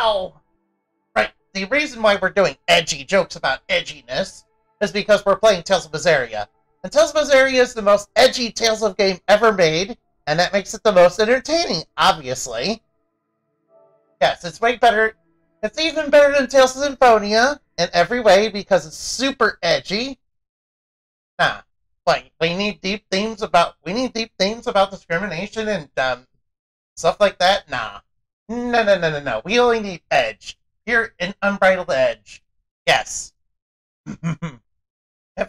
Ow! Right, the reason why we're doing edgy jokes about edginess is because we're playing Tales of Berseria. And Tales of Berseria is the most edgy Tales of game ever made, and that makes it the most entertaining, obviously. Yes, it's way better. It's even better than Tales of Symphonia in every way because it's super edgy. Nah, like we need deep themes about discrimination and stuff like that. Nah, no. We only need edge, pure and unbridled edge. Yes. In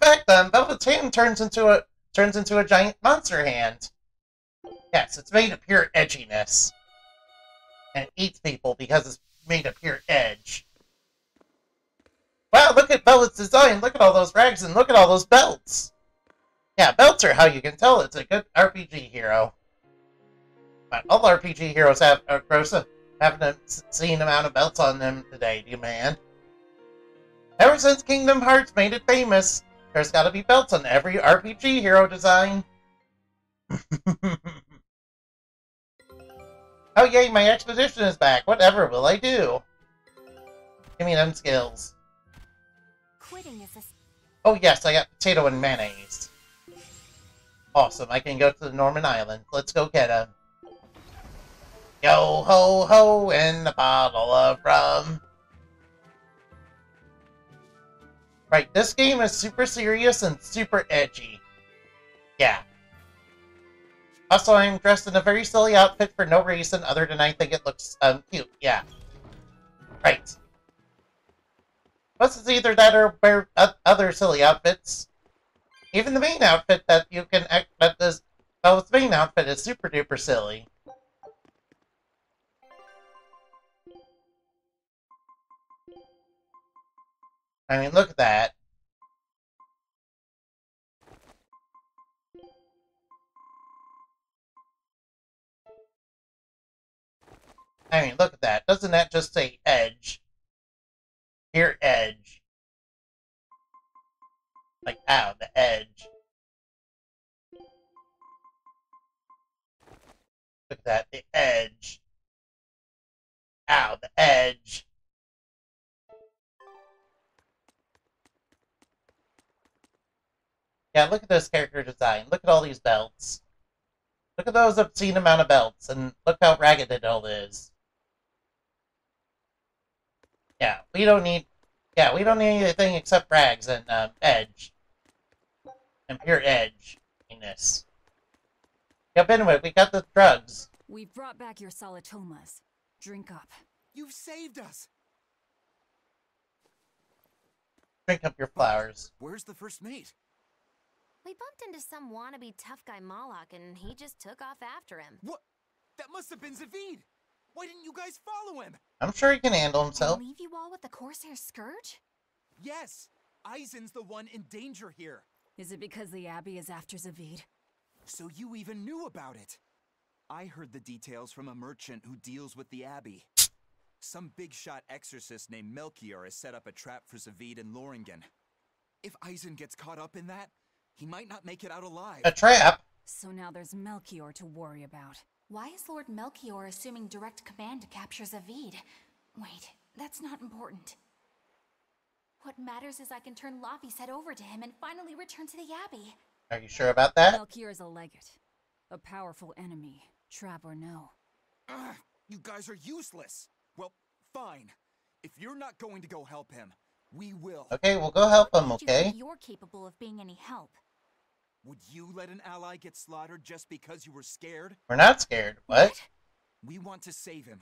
fact, Velvet's hand turns into a giant monster hand. Yes, it's made of pure edginess. And it eats people because it's made of pure edge. Wow, look at Velvet's design. Look at all those rags and look at all those belts. Yeah, belts are how you can tell it's a good RPG hero. But all RPG heroes have an obscene amount of belts on them today, man. Ever since Kingdom Hearts made it famous, there's gotta be belts on every RPG hero design. Oh yay, my expedition is back. Whatever will I do? Give me them skills. Oh yes, I got potato and mayonnaise. Awesome, I can go to the Norman Island. Let's go get him. Yo ho ho and a bottle of rum. Right, this game is super serious and super edgy. Yeah. Also, I'm dressed in a very silly outfit for no reason other than I think it looks, cute. Yeah. Right. Plus, it's either that or wear other silly outfits. Even the main outfit that you can its main outfit is super duper silly. I mean, look at that. I mean, look at that. Doesn't that just say edge? Here, edge. Like, ow, the edge. Look at that, the edge. Ow, the edge. Yeah, look at this character design. Look at all these belts. Look at those obscene amount of belts, and look how ragged it all is. Yeah, we don't need anything except rags and, edge. And pure edge in this. Yep, anyway, we got the drugs. We've brought back your solitomas. Drink up. You've saved us! Drink up your flowers. Where's the first mate? We bumped into some wannabe tough guy Moloch, and he just took off after him. What? That must have been Zavid! Why didn't you guys follow him? I'm sure he can handle himself. And leave you all with the Corsair Scourge? Yes! Eisen's the one in danger here. Is it because the Abbey is after Zavid? So you even knew about it? I heard the details from a merchant who deals with the Abbey. Some big-shot exorcist named Melchior has set up a trap for Zavid and Loringen. If Eisen gets caught up in that, he might not make it out alive. A trap? So now there's Melchior to worry about. Why is Lord Melchior assuming direct command to capture Zavid? Wait, that's not important. What matters is I can turn Laffy's head over to him and finally return to the Abbey. Are you sure about that? Melchior is a legate. A powerful enemy, trap or no. Ugh, you guys are useless. Well, fine. If you're not going to go help him, we will. Okay, we'll go help him, okay? You're capable of being any help. Would you let an ally get slaughtered just because you were scared? We're not scared. What? We want to save him.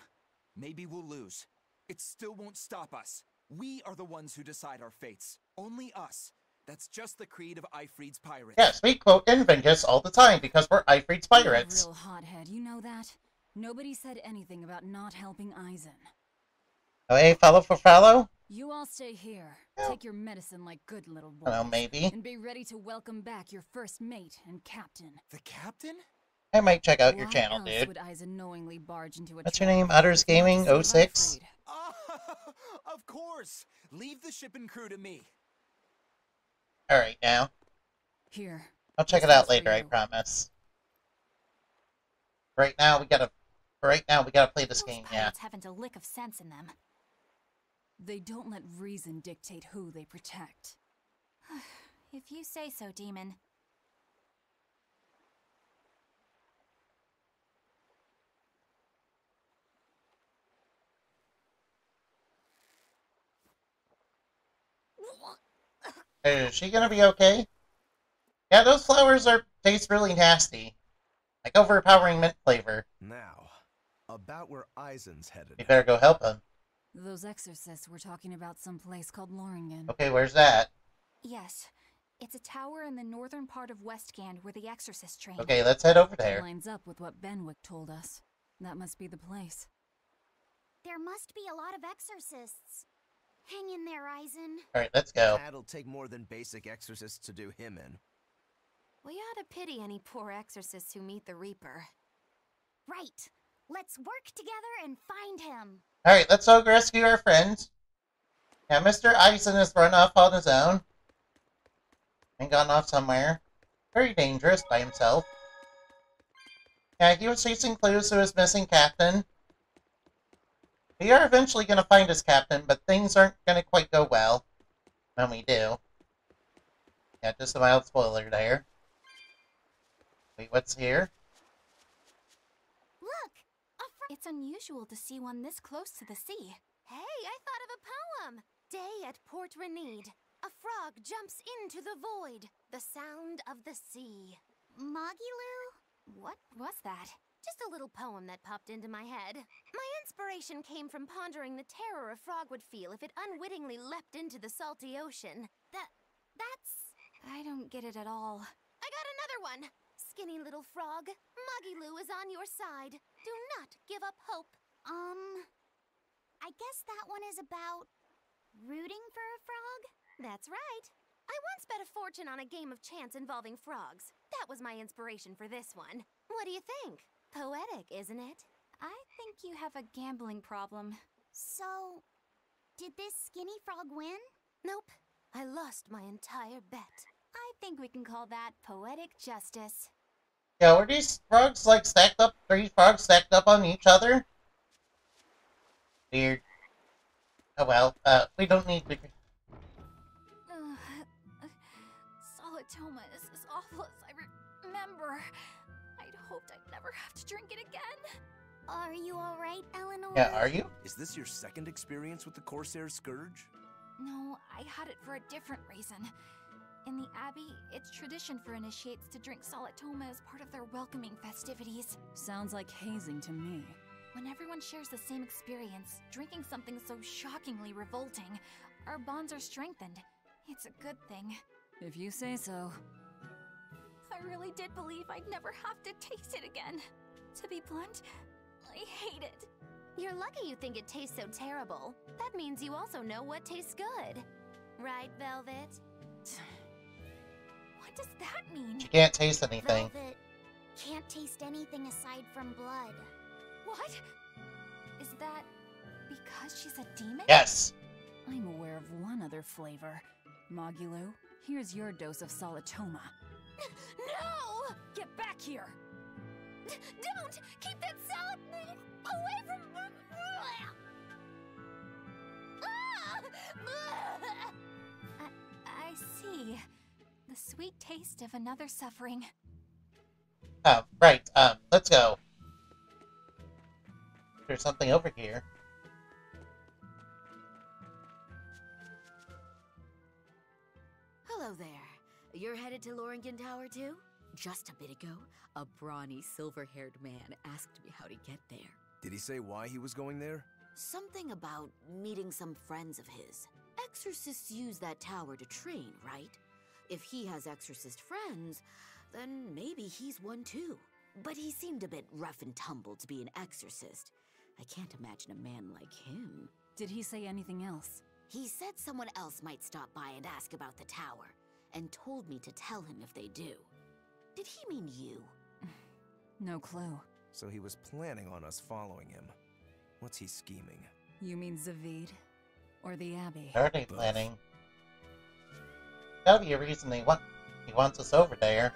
Maybe we'll lose. It still won't stop us. We are the ones who decide our fates. Only us. That's just the creed of Eifried's pirates. Yes, we quote Inventus all the time because we're Eifried's pirates. You're a real hothead, you know that? Nobody said anything about not helping Eisen. Oh, hey, follow for follow? You all stay here. Yeah. Take your medicine like good little boys. Well, maybe. And be ready to welcome back your first mate and captain. The captain? I might check out your Why channel, else dude. would Eisen knowingly barge into a What's your trap name? Utters Gaming not to save 06? Eifried? Of course. Leave the ship and crew to me. Alright, now. Here. I'll check it This out one's for later, I you. promise. Right now, we gotta for right now, we gotta play this Those game, yeah. pirates haven't a lick of sense in them. They don't let reason dictate who they protect. If you say so, Demon. Is she gonna be okay? Yeah, those flowers taste really nasty. Like overpowering mint flavor. Now, about where Eisen's headed. We better go help him. Those exorcists were talking about some place called Loringen. Okay, where's that? Yes. It's a tower in the northern part of Westgand where the exorcist trained. Okay, let's head over there. Lines up with what Benwick told us. That must be the place. There must be a lot of exorcists. Hang in there, Eisen. Alright, let's go. That'll take more than basic exorcists to do him in. We ought to pity any poor exorcists who meet the Reaper. Right. Let's work together and find him. Alright, let's go rescue our friends. Yeah, Mr. Eisen has run off on his own. And gone off somewhere. Very dangerous by himself. Yeah, he was chasing clues to his missing captain. We are eventually going to find his captain, but things aren't going to quite go well when we do. Yeah, just a mild spoiler there. Wait, what's here? Look! It's unusual to see one this close to the sea. Hey, I thought of a poem! Day at Port Renede. A frog jumps into the void. The sound of the sea. Mogiloo? What was that? Just a little poem that popped into my head. My inspiration came from pondering the terror a frog would feel if it unwittingly leapt into the salty ocean. That's... I don't get it at all. I got another one! Skinny little frog, Mogiloo is on your side. Do not give up hope. I guess that one is about... rooting for a frog? That's right. I once bet a fortune on a game of chance involving frogs. That was my inspiration for this one. What do you think? Poetic, isn't it? I think you have a gambling problem. So, did this skinny frog win? Nope. I lost my entire bet. I think we can call that poetic justice. Yeah, were these frogs like stacked up? 3 frogs stacked up on each other? Weird. Oh well, we don't need to... Solitoma is as awful as I remember. I'd hoped I'd never have to drink it again. Are you alright, Eleanor? Yeah, are you? Is this your second experience with the Corsair Scourge? No, I had it for a different reason. In the Abbey, it's tradition for initiates to drink Solitoma as part of their welcoming festivities. Sounds like hazing to me. When everyone shares the same experience, drinking something so shockingly revolting, our bonds are strengthened. It's a good thing. If you say so. I really did believe I'd never have to taste it again. To be blunt, I hate it. You're lucky you think it tastes so terrible. That means you also know what tastes good. Right, Velvet? What does that mean? She can't taste anything. Velvet can't taste anything aside from blood. What? Is that because she's a demon? Yes! I'm aware of one other flavor. Mogiloo, here's your dose of Solitoma. No! Get back here! Don't! Keep that salad away from... I see. The sweet taste of another suffering. Oh, right, let's go. There's something over here. Hello there. You're headed to Loringen Tower too? Just a bit ago, a brawny, silver-haired man asked me how to get there. Did he say why he was going there? Something about meeting some friends of his. Exorcists use that tower to train, right? If he has exorcist friends, then maybe he's one too. But he seemed a bit rough and tumble to be an exorcist. I can't imagine a man like him. Did he say anything else? He said someone else might stop by and ask about the tower, and told me to tell him if they do. Did he mean you? No clue. So he was planning on us following him. What's he scheming? You mean Zavid? Or the Abbey? Are they planning? That'll be a reason he wants us over there.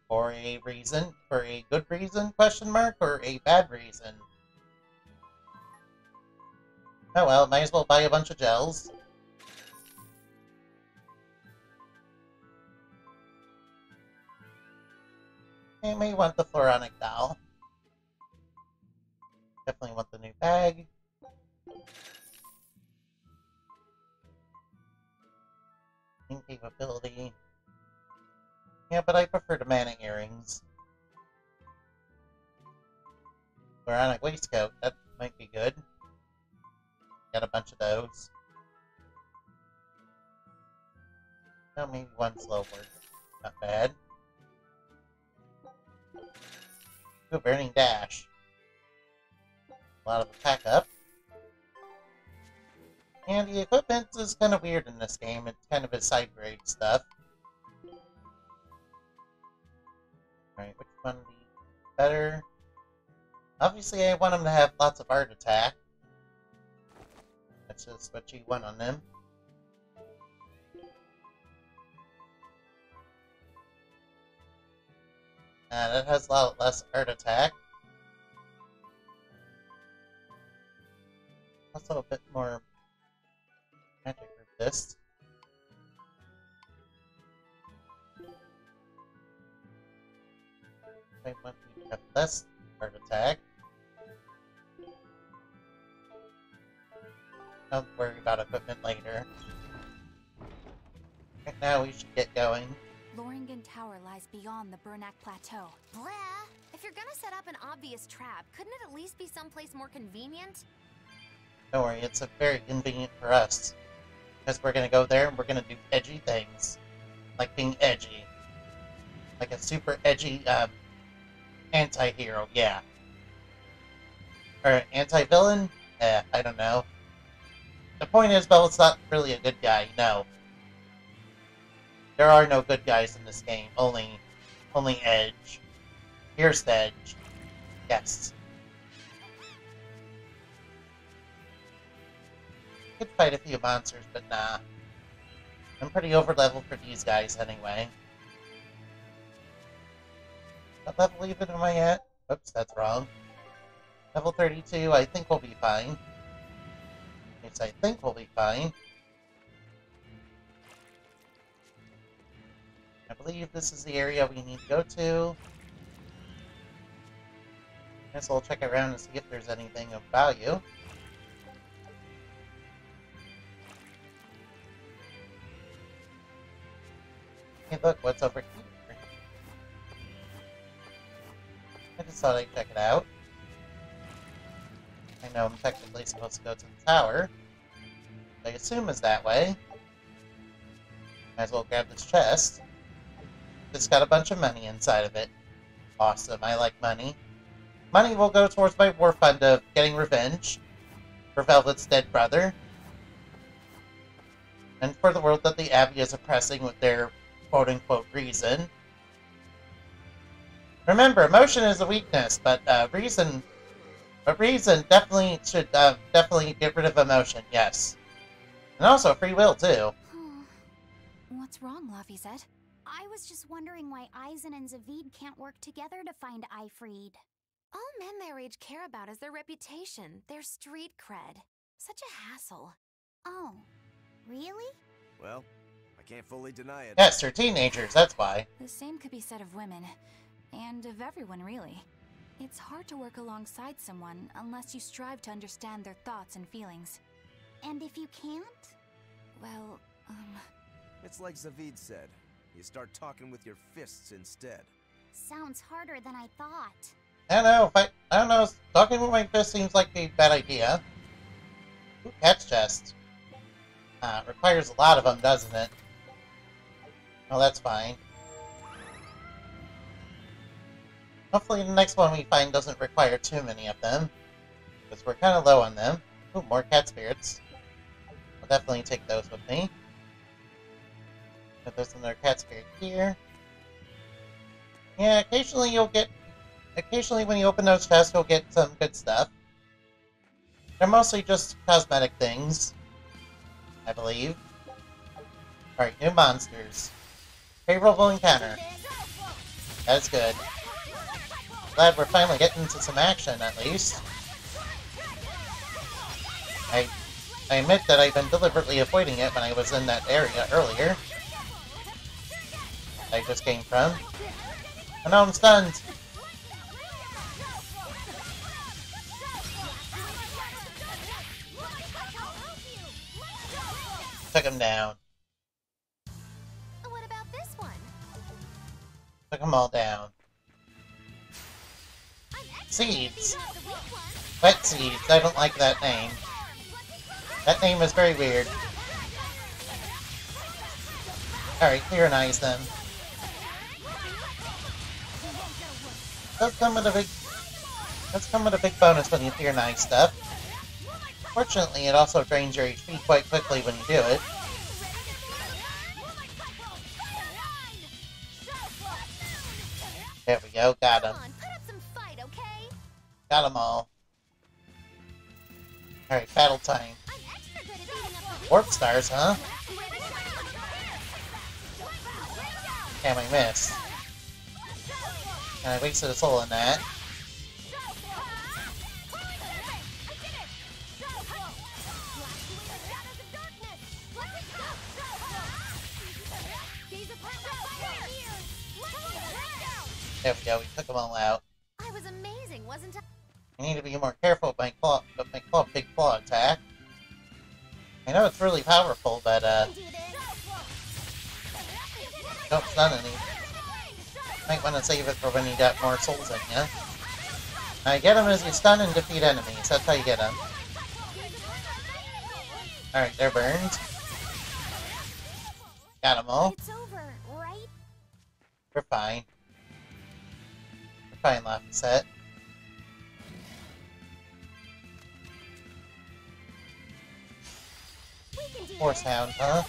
For a reason? For a good reason, question mark, or a bad reason? Oh well, might as well buy a bunch of gels. I may want the Floronic doll. Definitely want the new bag. Capability. Yeah, but I prefer the mana earrings. Floronic waistcoat, that might be good. Got a bunch of those. Oh, maybe one slow word. Not bad. Ooh, Burning Dash. A lot of attack up. And the equipment is kind of weird in this game. It's kind of a side grade stuff. Alright, which one would be better? Obviously, I want them to have lots of art attack. That's just what you want on them. That has a lot less art attack. Also a bit more magic resist. I want you to have less art attack. Don't worry about equipment later. Right now we should get going. Loringen Tower lies beyond the Burnak Plateau. Blah! If you're gonna set up an obvious trap, couldn't it at least be someplace more convenient? Don't worry, it's very convenient for us. Because we're gonna go there and we're gonna do edgy things. Like being edgy. Like a super edgy, anti-hero, yeah. Or anti-villain? I don't know. The point is, Belle's not really a good guy, no. There are no good guys in this game, only Edge. Here's the Edge. Yes. Could fight a few monsters, but nah. I'm pretty over-leveled for these guys anyway. What level even am I at? Oops, that's wrong. Level 32, I think we'll be fine. Yes, I think we'll be fine. I believe this is the area we need to go to. Guess we'll check around and see if there's anything of value. Hey look, what's over here? I just thought I'd check it out. I know I'm technically supposed to go to the tower. I assume it's that way. Might as well grab this chest. It's got a bunch of money inside of it. Awesome, I like money. Money will go towards my war fund of getting revenge for Velvet's dead brother. And for the world that the Abbey is oppressing with their quote-unquote reason. Remember, emotion is a weakness, but reason definitely should definitely get rid of emotion, yes. And also free will, too. What's wrong, Laphicet? I was just wondering why Eisen and Zavid can't work together to find Eifried. All men their age care about is their reputation, their street cred. Such a hassle. Oh, really? Well, I can't fully deny it. Yes, they're teenagers, that's why. The same could be said of women. And of everyone, really. It's hard to work alongside someone unless you strive to understand their thoughts and feelings. And if you can't? Well, It's like Zavid said. You start talking with your fists instead. Sounds harder than I thought. I don't know, talking with my fist seems like a bad idea. Ooh, cat's chest. Requires a lot of them, doesn't it? Oh, that's fine. Hopefully the next one we find doesn't require too many of them. Because we're kind of low on them. Ooh, more cat spirits. I'll definitely take those with me. Put there's another cat spirit here. Yeah, occasionally when you open those chests, you'll get some good stuff. They're mostly just cosmetic things, I believe. Alright, new monsters. Favorable encounter. That's good. Glad we're finally getting into some action, at least. I admit that I've been deliberately avoiding it when I was in that area earlier. I just came from. Oh no, I'm stunned! Took him down. What about this one? Took them all down. Seeds! Wet seeds. I don't like that name. That name is very weird. Alright, tyrannize them. Does come with a big bonus when you tyrannize stuff. Fortunately, it also drains your HP quite quickly when you do it. There we go, got him. Got them all. Alright, battle time. Warp stars, huh? Damn, I missed. And I wasted a soul in that. There we go, we took them all out. I was amazing, wasn't I? I need to be more careful with my big claw attack. I know it's really powerful, but don't stun any. Might want to save it for when you got more souls in you. Now, get them as you stun and defeat enemies. That's how you get them. Alright, they're burned. Got them all. It's over, right? We're fine. We're fine, Laugh Set. Force Hound, huh?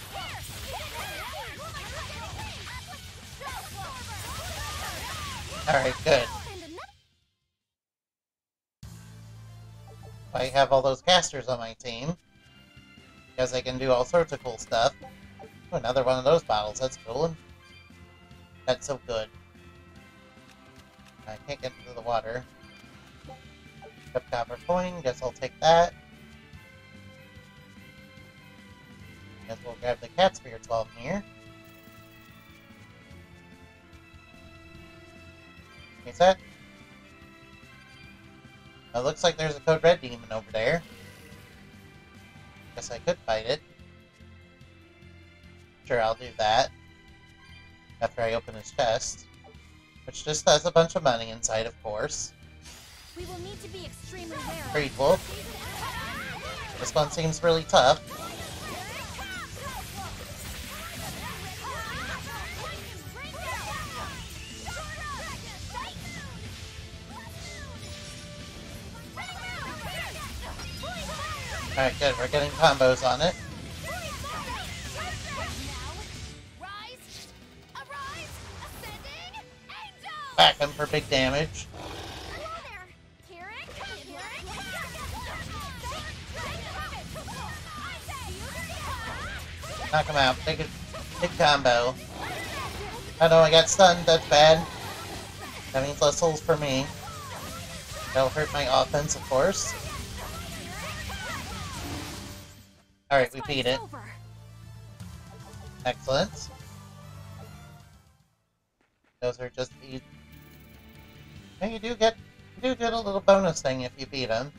Alright, good. I have all those casters on my team. Because they can do all sorts of cool stuff. Ooh, another one of those bottles, that's cool. That's so good. I can't get into the water. Got copper coin, guess I'll take that. Guess we'll grab the cat's p.12 here. What's that? It looks like there's a Code Red demon over there. Guess I could fight it. Sure, I'll do that. After I open his chest. Which just has a bunch of money inside, of course. We will need to be extremely wary. Great Wolf. This one seems really tough. Alright, good. We're getting combos on it. Whack him for big damage. Knock him out. Big combo. Oh no, I got stunned. That's bad. That means less souls for me. That'll hurt my offense, of course. Alright, we beat it. Excellent. Those are just easy. And you do get a little bonus thing if you beat them.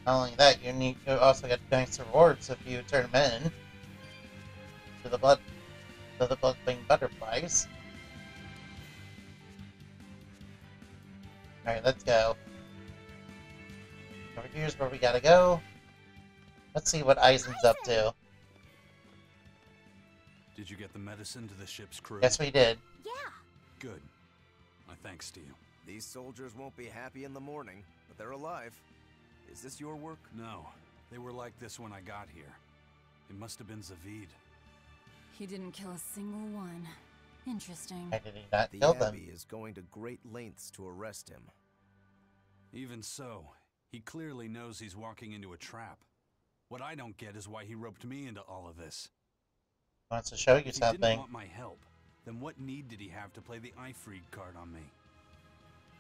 Not only that, you also get nice rewards if you turn them in to the blood-winged butterflies. Alright, let's go. Over here's where we gotta go. Let's see what Eisen's up to. Did you get the medicine to the ship's crew? Yes, we did. Yeah. Good. My thanks to you. These soldiers won't be happy in the morning, but they're alive. Is this your work? No. They were like this when I got here. It must have been Zavid. He didn't kill a single one. Interesting. Why did he not The kill them? Abbey is going to great lengths to arrest him. Even so, he clearly knows he's walking into a trap. What I don't get is why he roped me into all of this. Wants to show you If he something. didn't want my help, then what need did he have to play the Ifreed card on me?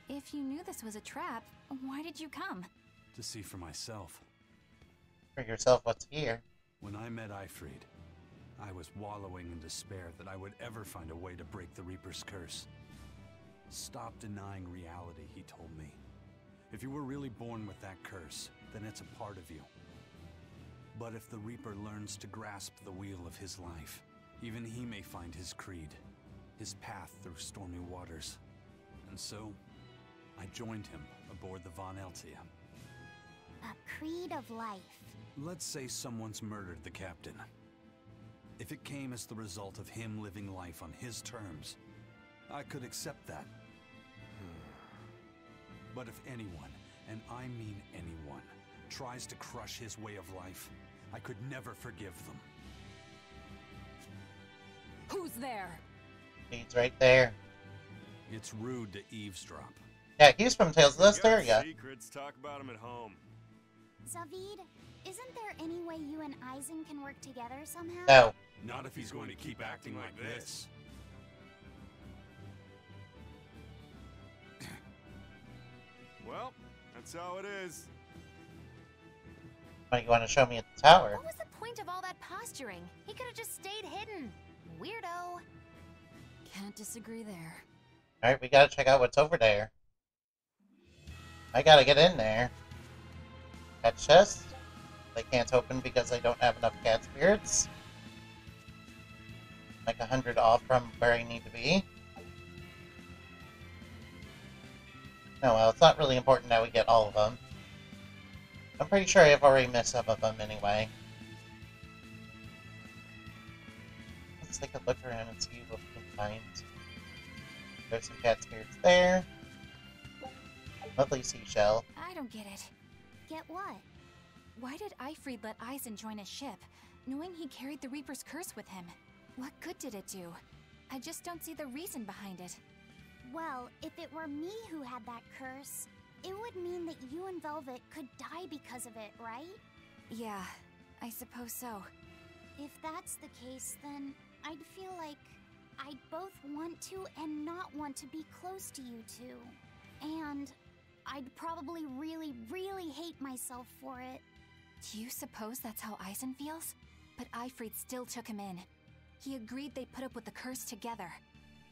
If you knew this was a trap, why did you come? To see for myself. For yourself what's here. When I met Ifreed, I was wallowing in despair that I would ever find a way to break the Reaper's curse. Stop denying reality, he told me. If you were really born with that curse, then it's a part of you. But if the Reaper learns to grasp the wheel of his life, even he may find his creed, his path through stormy waters. And so, I joined him aboard the Von Eltia. A creed of life. Let's say someone's murdered the captain. If it came as the result of him living life on his terms, I could accept that. But if anyone, and I mean anyone, tries to crush his way of life, I could never forgive them. Who's there? He's right there. It's rude to eavesdrop. Yeah, he's from Tales of Berseria. Secrets, talk about them at home. Zavid, isn't there any way you and Eisen can work together somehow? No. Not if he's going to keep acting like this. Well, that's how it is. What do you want to show me at the tower? What was the point of all that posturing? He could have just stayed hidden. Weirdo. Can't disagree there. Alright, we gotta check out what's over there. I gotta get in there. That chest. They can't open because I don't have enough cat spirits. Like 100 off from where I need to be. Oh well, it's not really important that we get all of them. I'm pretty sure I've already missed some of them anyway. Let's take a look around and see what we can find. There's some cat spirits there. Lovely seashell. I don't get it. Get what? Why did Ifreed let Eisen join his ship, knowing he carried the Reaper's curse with him? What good did it do? I just don't see the reason behind it. Well, if it were me who had that curse, it would mean that you and Velvet could die because of it, right? Yeah, I suppose so. If that's the case, then I'd feel like I'd both want to and not want to be close to you two. And I'd probably really, really hate myself for it. Do you suppose that's how Eisen feels? But Ifreed still took him in. He agreed they'd put up with the curse together.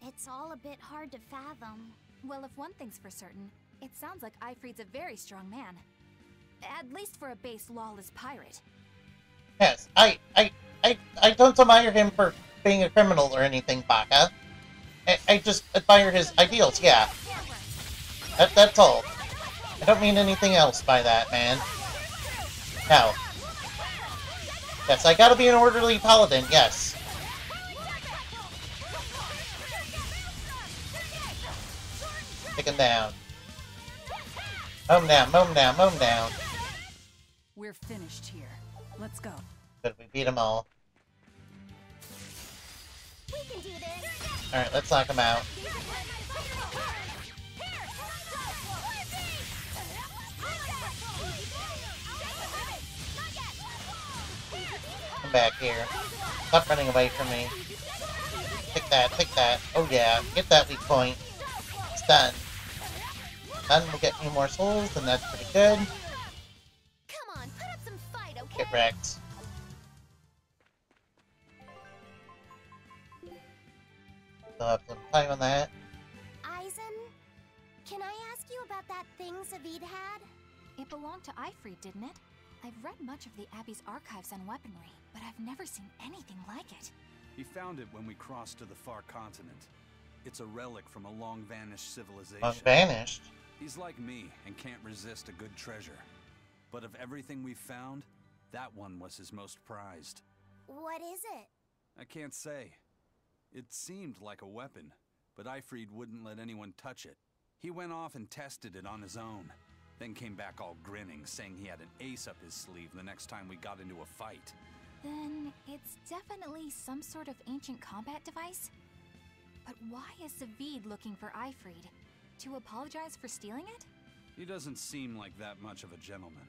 It's all a bit hard to fathom. Well, if one thing's for certain, it sounds like Ifreed's a very strong man. At least for a base, lawless pirate. Yes, I don't admire him for being a criminal or anything, Baka. I just admire his ideals, yeah. That's all. I don't mean anything else by that, man. No. Yes, I gotta be an orderly paladin, yes. Take him down. Mow him down, mow him down, mow him down. We're finished here. Let's go. Good, we beat them all. We can do this! Alright, let's knock him out. Come back here. Stop running away from me. Take that, take that. Oh yeah, get that weak point. It's done. Done will get me more souls, and that's pretty good. Come on, put up some fight, okay? Get wrecked. Still have some time on that. Eisen, can I ask you about that thing Zavid had? It belonged to Ifreed, didn't it? I've read much of the Abbey's archives on weaponry, but I've never seen anything like it. He found it when we crossed to the far continent. It's a relic from a long-vanished civilization. Long vanished? He's like me and can't resist a good treasure. But of everything we've found, that one was his most prized. What is it? I can't say. It seemed like a weapon, but Ifreed wouldn't let anyone touch it. He went off and tested it on his own, then came back all grinning, saying he had an ace up his sleeve the next time we got into a fight. Then it's definitely some sort of ancient combat device? But why is Zavid looking for Ifreed? To apologize for stealing it? He doesn't seem like that much of a gentleman.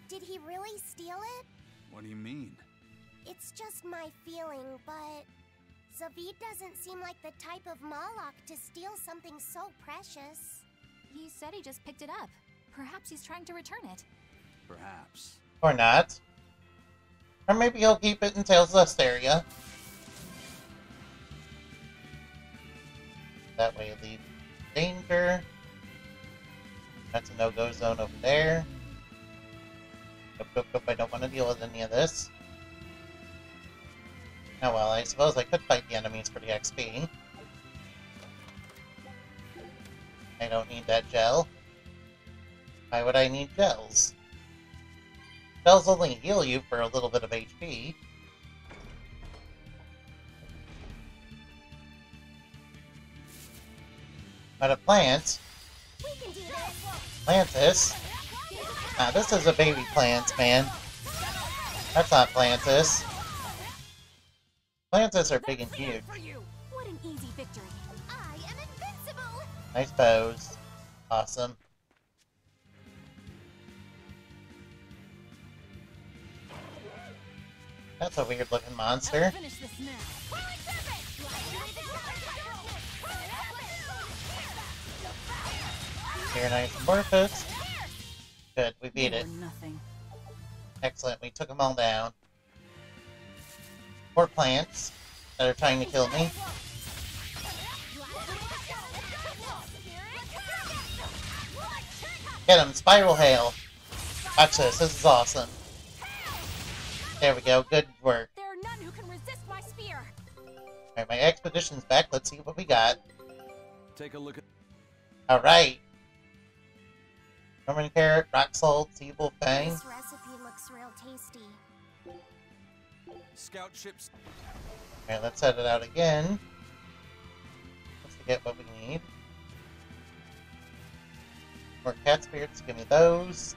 Did he really steal it? What do you mean? It's just my feeling, but Zavid doesn't seem like the type of Moloch to steal something so precious. He said he just picked it up. Perhaps he's trying to return it. Perhaps. Or not. Or maybe he'll keep it in Tales of Berseria. That way it leaves danger. That's a no-go zone over there. Nope, nope, nope, I don't want to deal with any of this. Oh well, I suppose I could fight the enemies for the XP. I don't need that gel. Why would I need gels? Gels only heal you for a little bit of HP. But a plant... Plantis? Ah, this is a baby plant, man. That's not Plantis. Plantis are big and huge. What an easy victory. I am invincible! Nice bows. Awesome. That's a weird looking monster. Finish this now. Here, nice amorphous. Good, we beat it. Nothing. Excellent, we took them all down. Poor plants that are trying to kill me. Get him, Spiral Hail. Watch this, this is awesome. There we go, good work. There are none who can resist my spear. Alright, my expedition's back, let's see what we got. Take a look at... Alright. Roman carrot, rock salt, evil fang. This recipe looks real tasty. Scout ships. Alright, let's set it out again. Let's get what we need. More cat spirits, give me those.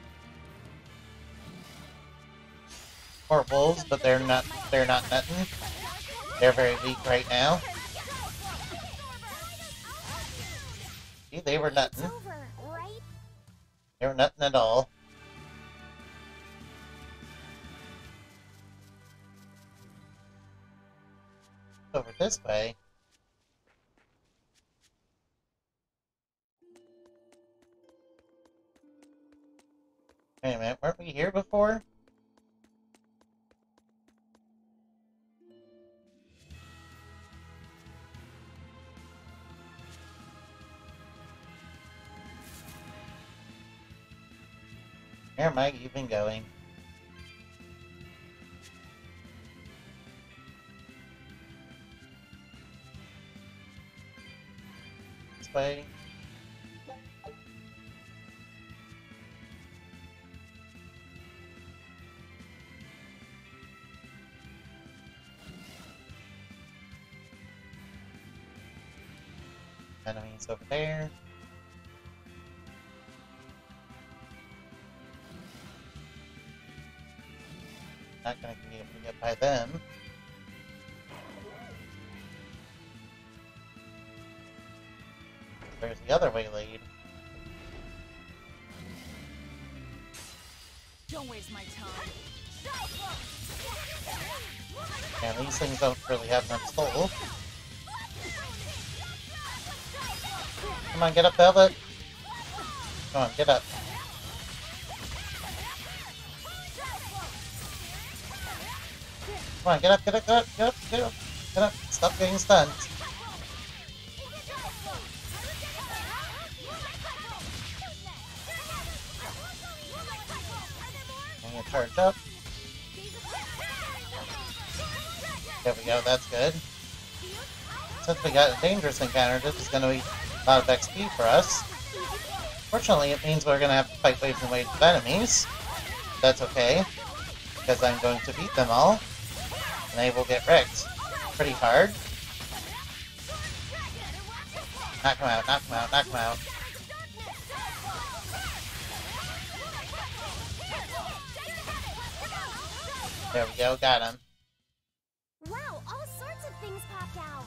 More wolves, but they're not nothing. They're very weak right now. See, they were nothing. Over, right? They were nothing at all. Over this way. Wait a minute, weren't we here before? Where am I even going? This way. Enemies over there. Not gonna be able to get by them. Where's the other way lead? Don't waste my time. And these things don't really have much soul. Come on, get up, Velvet. Come on, get up. Come on, get up, get up, get up, get up, get up, get up. Stop getting stunned. I'm gonna charge up. There we go, that's good. Since we got a dangerous encounter, this is gonna be a lot of XP for us. Fortunately, it means we're gonna have to fight waves and waves of enemies. That's okay, because I'm going to beat them all. And they will get wrecked pretty hard. Knock them out, knock them out, knock them out. There we go, got him. Wow, all sorts of things popped out.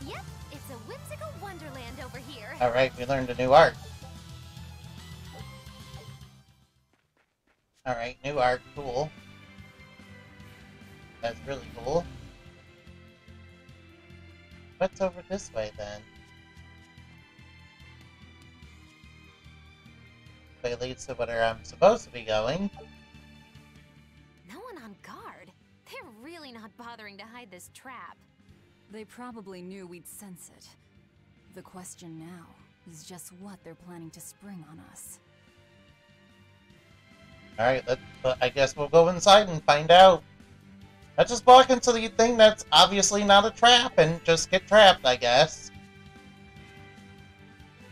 Yep, it's a whimsical wonderland over here. Alright, we learned a new art. Alright, new art, cool. That's really cool. What's over this way, then? Way leads to where I'm supposed to be going. No one on guard. They're really not bothering to hide this trap. They probably knew we'd sense it. The question now is just what they're planning to spring on us. Alright, I guess we'll go inside and find out. Let's just walk into the thing that's obviously not a trap and just get trapped, I guess.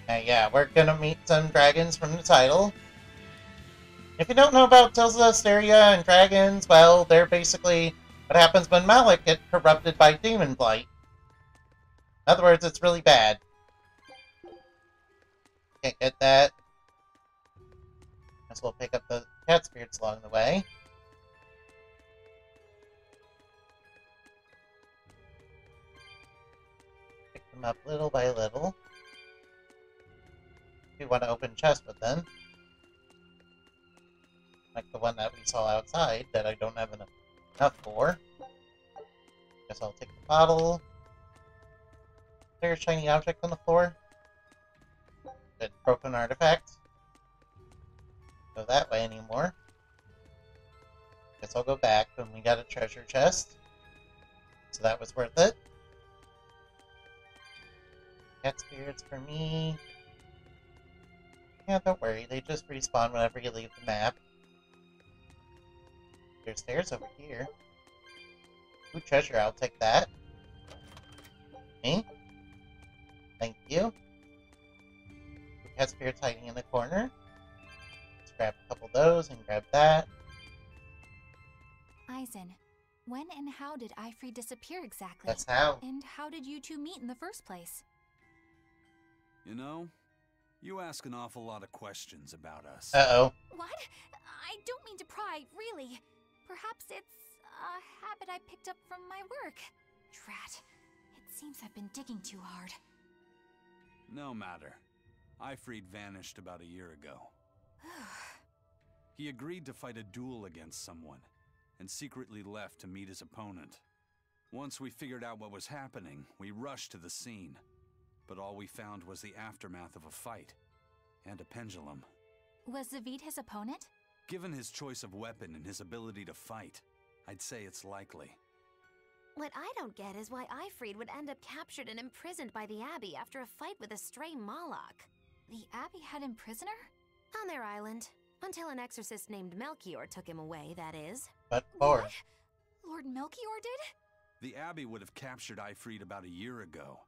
And yeah, we're gonna meet some dragons from the title. If you don't know about Tales of Berseria and dragons, well, they're basically what happens when Malik gets corrupted by demon blight. In other words, it's really bad. Can't get that. Guess we'll pick up the cat spirits along the way. Pick them up little by little. We want to open chests with them. Like the one that we saw outside that I don't have enough for. Guess I'll take the bottle. Is there a shiny object on the floor? Good, broken artifact. Go that way anymore. Guess I'll go back when we got a treasure chest. So that was worth it. Cat spirits for me. Yeah, don't worry, they just respawn whenever you leave the map. There's stairs over here. Ooh, treasure, I'll take that. Me? Thank you. Cat spirits hiding in the corner. Let's grab a couple of those and grab that. Eisen, when and how did Ifrid disappear exactly? That's how. And how did you two meet in the first place? You know, you ask an awful lot of questions about us. Uh-oh. What? I don't mean to pry, really. Perhaps it's a habit I picked up from my work. Drat. It seems I've been digging too hard. No matter. Ifrid vanished about a year ago. He agreed to fight a duel against someone, and secretly left to meet his opponent. Once we figured out what was happening, we rushed to the scene. But all we found was the aftermath of a fight, and a pendulum. Was Zavid his opponent? Given his choice of weapon and his ability to fight, I'd say it's likely. What I don't get is why Ifrid would end up captured and imprisoned by the Abbey after a fight with a stray Moloch. The Abbey had him prisoner? On their island. Until an exorcist named Melchior took him away, that is. But for What? Lord Melchior did? The Abbey would have captured Ifrid about a year ago.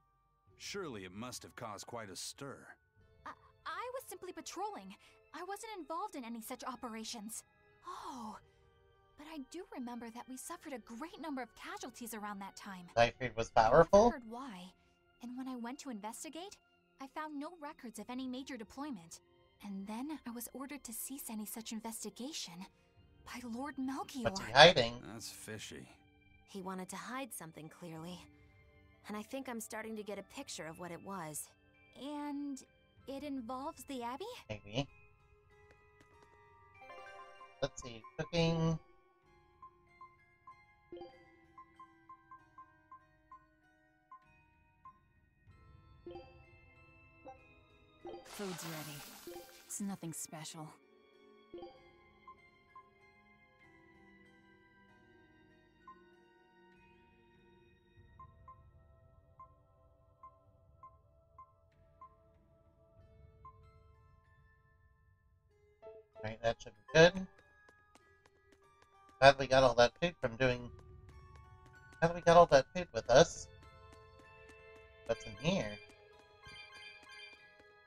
Surely it must have caused quite a stir. I was simply patrolling. I wasn't involved in any such operations. Oh, but I do remember that we suffered a great number of casualties around that time. Ifrid was I powerful? never heard why, and when I went to investigate, I found no records of any major deployment. And then I was ordered to cease any such investigation by Lord Melchior. What's he hiding? That's fishy. He wanted to hide something, clearly. And I think I'm starting to get a picture of what it was. And it involves the Abbey? Maybe. Let's see, cooking. Food's ready. It's nothing special. Right, that should be good. Glad we got all that food from doing... Glad we got all that food with us. What's in here?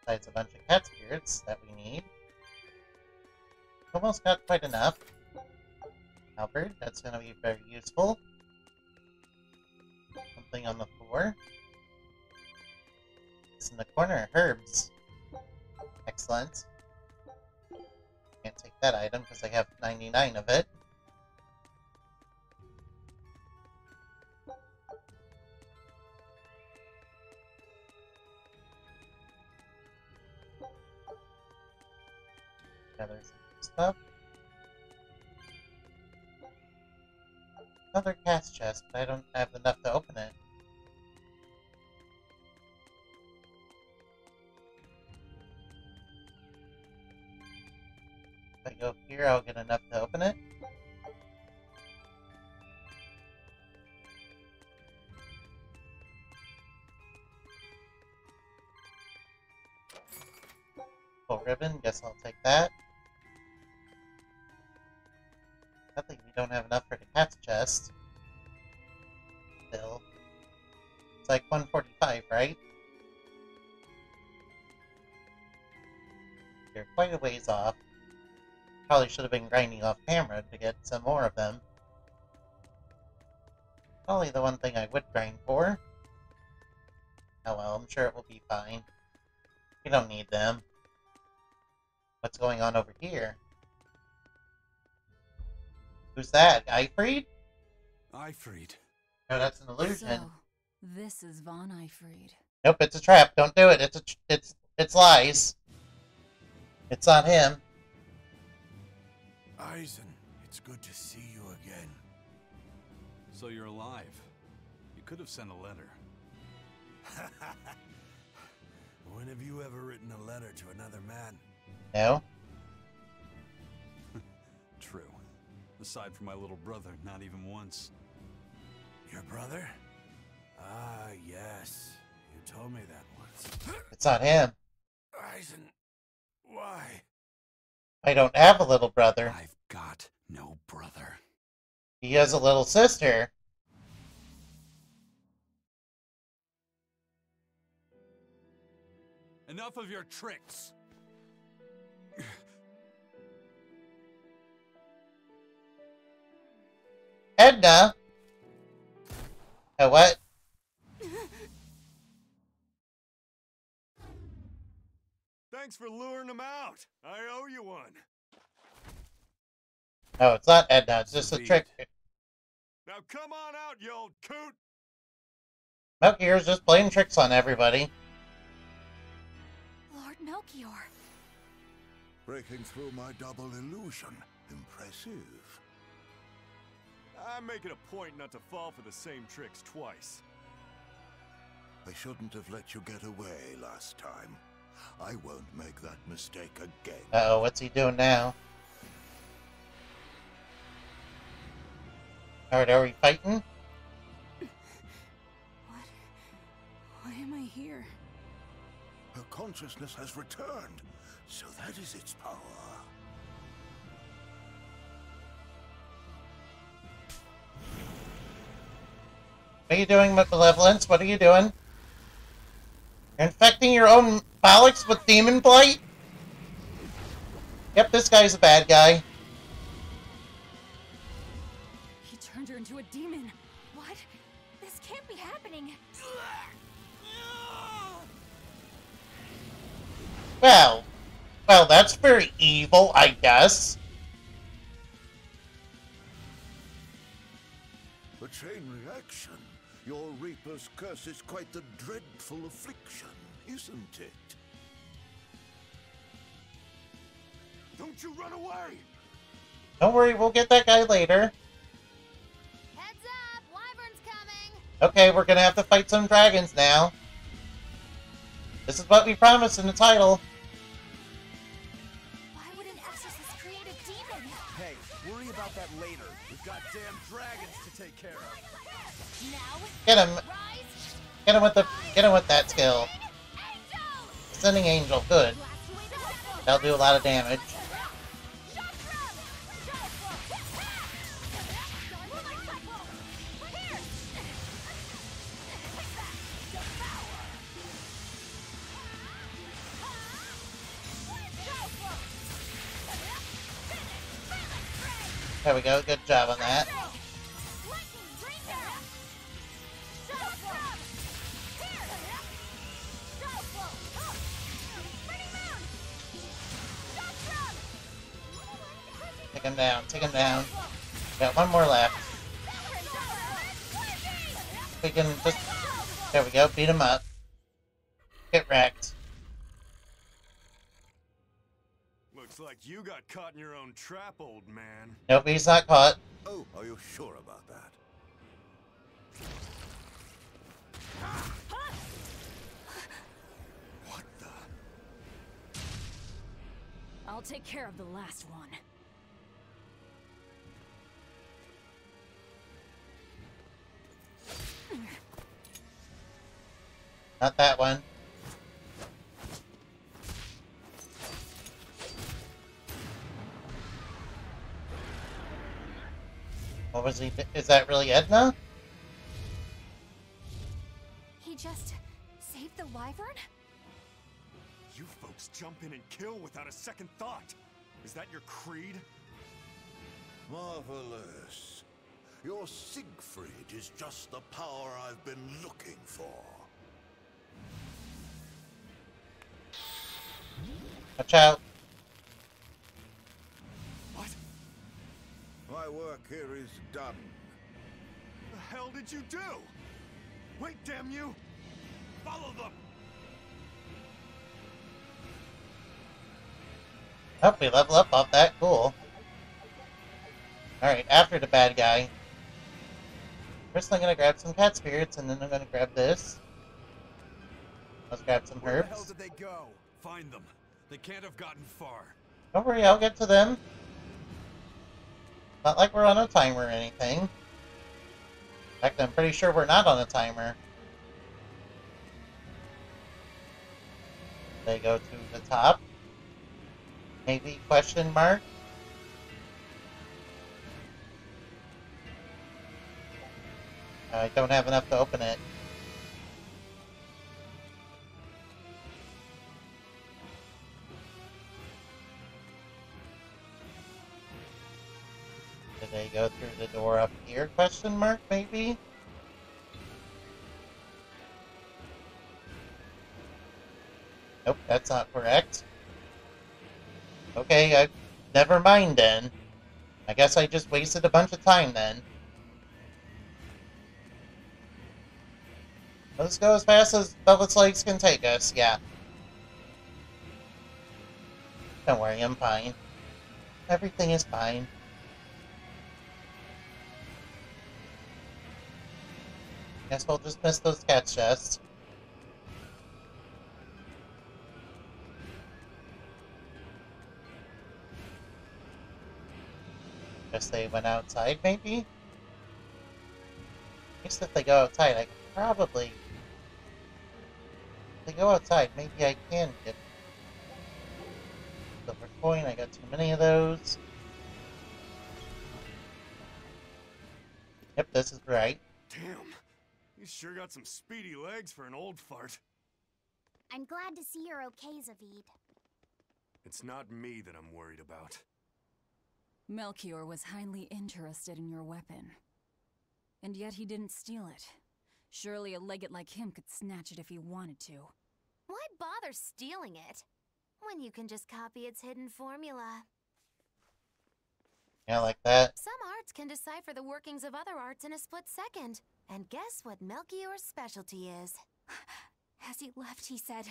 Besides a bunch of cat spirits that we need. Almost got quite enough. Halberd, that's going to be very useful. Something on the floor. It's in the corner, herbs. Excellent. Can't take that item because I have 99 of it. Gather some stuff. Another cast chest, but I don't have enough to open it. If I go here, I'll get enough to open it. Full ribbon, guess I'll take that. I think we don't have enough for the cat's chest. Still. It's like 145, right? You're quite a ways off. Probably should have been grinding off camera to get some more of them. Probably the one thing I would grind for. Oh well, I'm sure it will be fine. We don't need them. What's going on over here? Who's that? Eifried? Eifried. No, that's an illusion. So, this is Von Eifried. Nope, it's a trap. Don't do it. It's lies. It's on him. Eisen, it's good to see you again. So you're alive. You could have sent a letter. When have you ever written a letter to another man? No? True. Aside from my little brother, not even once. Your brother? Ah, yes. You told me that once. It's on him. Eisen, why? I don't have a little brother. I've got no brother. He has a little sister. Enough of your tricks. Edna? Oh, what? Thanks for luring him out. I owe you one. Oh, it's not Edna. It's just a trick. Now come on out, you old coot. Melchior's just playing tricks on everybody. Lord Melchior. Breaking through my double illusion. Impressive. I make it a point not to fall for the same tricks twice. I shouldn't have let you get away last time. I won't make that mistake again. Uh-oh, what's he doing now? Alright, are we fighting? Why am I here? Her consciousness has returned, so that is its power. What are you doing, Malevolence? What are you doing? You're infecting your own bollocks with demon blight? Yep, this guy's a bad guy. He turned her into a demon. What? This can't be happening. Well, that's very evil, I guess. A chain reaction. Your Reaper's curse is quite the dreadful affliction, isn't it? Don't you run away! Don't worry, we'll get that guy later. Heads up, Wyvern's coming. Okay, we're gonna have to fight some dragons now. This is what we promised in the title. Why would an exorcist create a demon? Hey, worry about that later. We've got damn dragons to take care of. Now, Get him. rise, Get him with that skill. Sending Angel, good. That'll do a lot of damage. There we go, good job on that. Take him down, take him down. Got one more left. We can just... There we go, beat him up. Get wrecked. Looks like you got caught in your own trap, old man. Nope, he's not caught. Oh, are you sure about that? What the? I'll take care of the last one. Not that one. What was he? Is that really Edna? He just saved the wyvern? You folks jump in and kill without a second thought. Is that your creed? Marvelous. Your Siegfried is just the power I've been looking for. Watch out. What? My work here is done. The hell did you do? Wait, damn you! Follow them! Oh, we level up off that. Cool. Alright, after the bad guy. First I'm gonna grab some cat spirits, and then I'm gonna grab this. Let's grab some Where the hell herbs. did they go? Find them. They can't have gotten far. Don't worry, I'll get to them. Not like we're on a timer or anything. In fact, I'm pretty sure we're not on a timer. They go to the top. Maybe question mark? I don't have enough to open it. Did they go through the door up here? Question mark, maybe? Nope, that's not correct. Okay, never mind then. I guess I just wasted a bunch of time then. Let's go as fast as Velvet's legs can take us, yeah. Don't worry, I'm fine. Everything is fine. Guess we'll just miss those cat chests. Guess they went outside, maybe? At least if they go outside, I can probably... If they go outside, maybe I can get... Silver coin, I got too many of those. Yep, this is right. Damn, you sure got some speedy legs for an old fart. I'm glad to see you're okay, Zavid. It's not me that I'm worried about. Melchior was highly interested in your weapon. And yet he didn't steal it. Surely a legate like him could snatch it if he wanted to. Why bother stealing it when you can just copy its hidden formula? Yeah, like that. Some arts can decipher the workings of other arts in a split second. And guess what Melchior's specialty is? As he left, he said,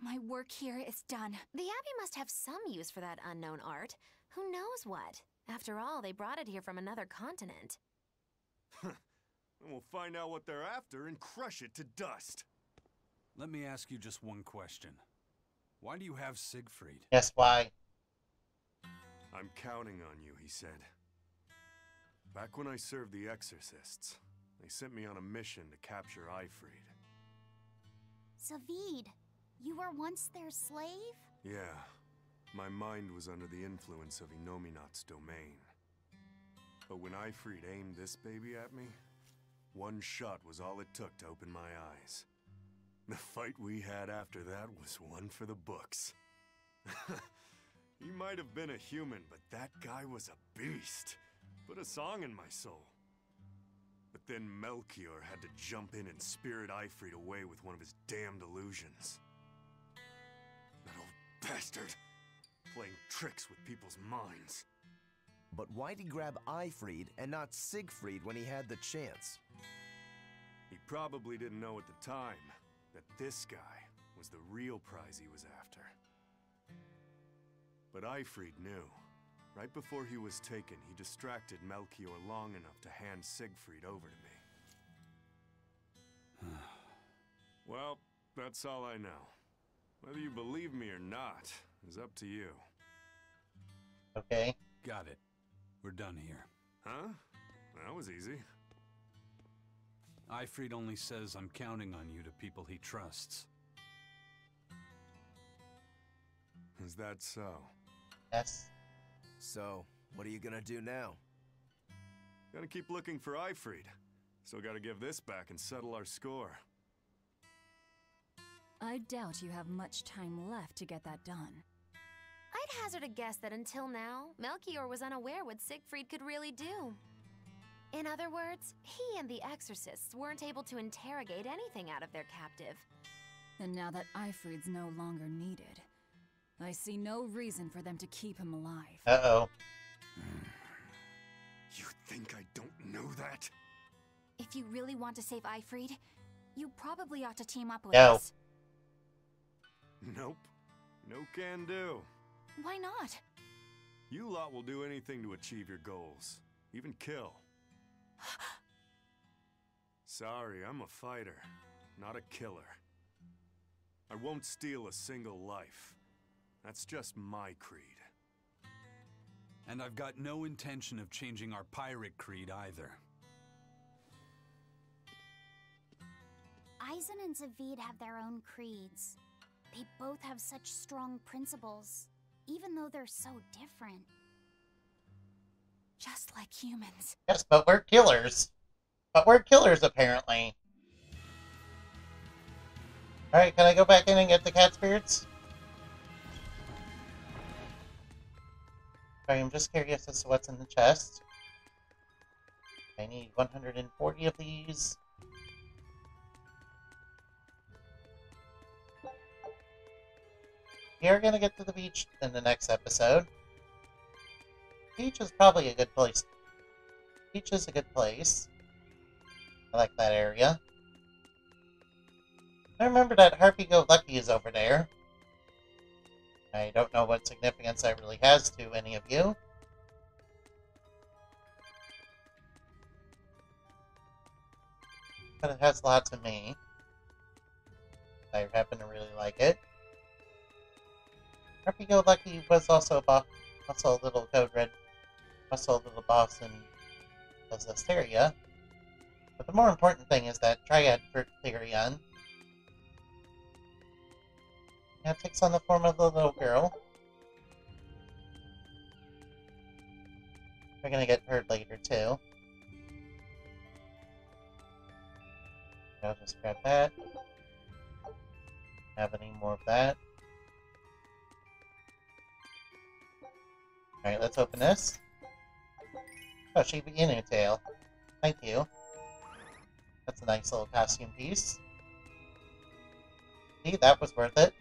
"My work here is done." The Abbey must have some use for that unknown art. Who knows what? After all, they brought it here from another continent. And we'll find out what they're after and crush it to dust. Let me ask you just one question. Why do you have Siegfried? Guess why? I'm counting on you, he said. Back when I served the Exorcists, they sent me on a mission to capture Eifried. Zavid, you were once their slave? Yeah, my mind was under the influence of Inominat's domain. But when Eifried aimed this baby at me, one shot was all it took to open my eyes. The fight we had after that was one for the books. He might have been a human, but that guy was a beast. Put a song in my soul. But then Melchior had to jump in and spirit Eifried away with one of his damned illusions. That old bastard, playing tricks with people's minds. But why'd he grab Eifried and not Siegfried when he had the chance? He probably didn't know at the time that this guy was the real prize he was after. But Eifried knew. Right before he was taken, he distracted Melchior long enough to hand Siegfried over to me. Well, that's all I know. Whether you believe me or not is up to you. Okay. Got it. We're done here. Huh? That was easy. Ifrid only says I'm counting on you to people he trusts. Is that so? Yes. So, what are you gonna do now? Gotta keep looking for Ifrid. Still gotta give this back and settle our score. I doubt you have much time left to get that done. I'd hazard a guess that until now, Melchior was unaware what Siegfried could really do. In other words, he and the exorcists weren't able to interrogate anything out of their captive. And now that Ifrid's no longer needed, I see no reason for them to keep him alive. Uh-oh. You think I don't know that? If you really want to save Ifrid, you probably ought to team up with No. us. Nope. No can do. Why not? You lot will do anything to achieve your goals. Even kill. Sorry, I'm a fighter, not a killer. I won't steal a single life. That's just my creed. And I've got no intention of changing our pirate creed either. Eisen and Zavid have their own creeds. They both have such strong principles, even though they're so different. Just like humans. Yes, but we're killers. But we're killers, apparently. Alright, can I go back in and get the cat spirits? Sorry, I'm just curious as to what's in the chest. I need 140 of these. We are gonna get to the beach in the next episode. Beach is probably a good place. Beach is a good place. I like that area. I remember that Happy-Go-Lucky is over there. I don't know what significance that really has to any of you. But it has lots of me. I happen to really like it. Happy-Go-Lucky was also a little Code Red, also a little boss in Berseria. But the more important thing is that Triad for Therion. It takes on the form of the little girl. We're gonna get her later too. I'll just grab that. Have any more of that? Alright, let's open this. Oh, she be in her tail. Thank you. That's a nice little costume piece. See, that was worth it.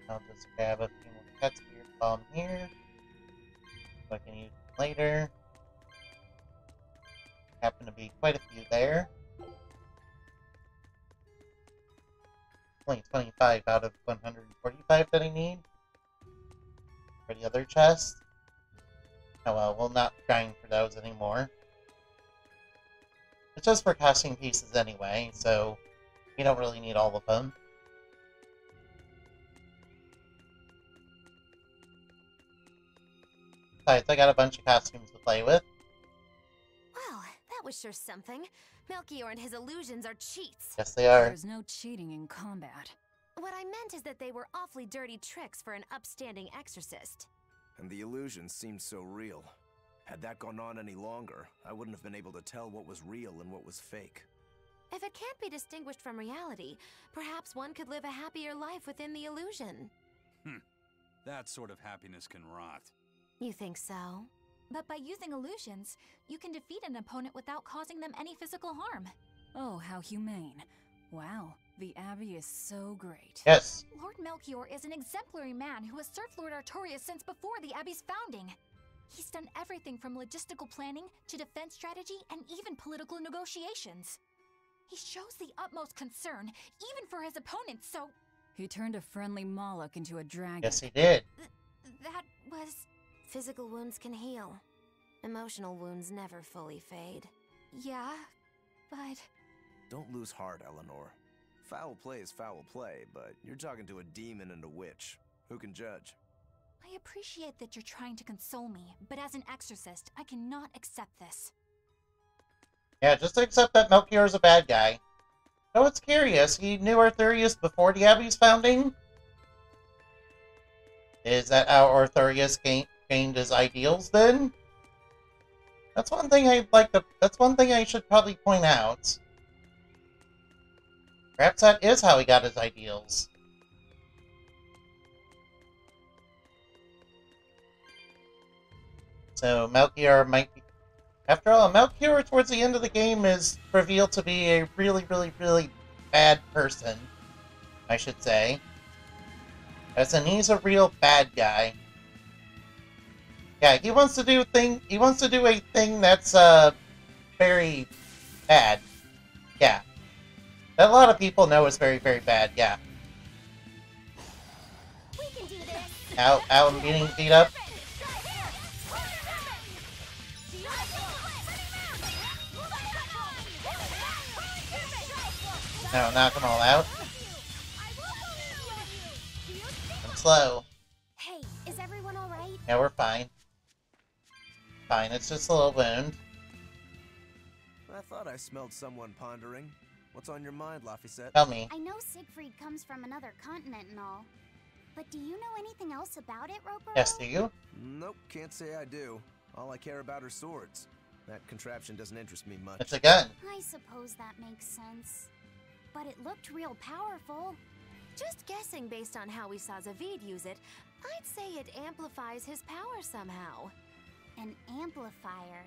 I'll just grab a few more cat spirit bomb here. So I can use them later. Happen to be quite a few there. Only 25 out of 145 that I need. For the other chest. Oh well, we'll not grind for those anymore. It's just for costume pieces anyway, so we don't really need all of them. Besides, I got a bunch of costumes to play with. Well, that was sure something. Melchior and his illusions are cheats. Yes, they are. There's no cheating in combat. What I meant is that they were awfully dirty tricks for an upstanding exorcist. And the illusions seemed so real. Had that gone on any longer, I wouldn't have been able to tell what was real and what was fake. If it can't be distinguished from reality, perhaps one could live a happier life within the illusion. That sort of happiness can rot. You think so? But by using illusions, you can defeat an opponent without causing them any physical harm. Oh, how humane. Wow, the Abbey is so great. Yes. Lord Melchior is an exemplary man who has served Lord Artorias since before the Abbey's founding. He's done everything from logistical planning to defense strategy and even political negotiations. He shows the utmost concern, even for his opponents, so... He turned a friendly Moloch into a dragon. Yes, he did. That was... Physical wounds can heal. Emotional wounds never fully fade. Yeah, but... Don't lose heart, Eleanor. Foul play is foul play, but you're talking to a demon and a witch. Who can judge? I appreciate that you're trying to console me, but as an exorcist, I cannot accept this. Yeah, just accept that Melchior is a bad guy. Though it's curious, he knew Arthurius before the Abbey's founding? Is that how Arthurius gained his ideals, then? That's one thing that's one thing I should probably point out. Perhaps that is how he got his ideals. So Melchior might be... After all, Melchior towards the end of the game is revealed to be a really, really, really bad person, I should say. As in, he's a real bad guy. Yeah, he wants to do a thing that's very bad. Yeah. That a lot of people know is very, very bad, yeah. We can do this. Ow, I'm getting beat up. No, knock them all out. I'm slow. Hey, is everyone alright? Yeah, we're fine. Fine, it's just a little wound. I thought I smelled someone pondering. What's on your mind, Laphicet? Tell me. I know Siegfried comes from another continent and all, but do you know anything else about it, Roper? Yes, do you? Nope, can't say I do. All I care about are swords. That contraption doesn't interest me much. It's a gun. I suppose that makes sense. But it looked real powerful. Just guessing based on how we saw Zavid use it, I'd say it amplifies his power somehow. An amplifier.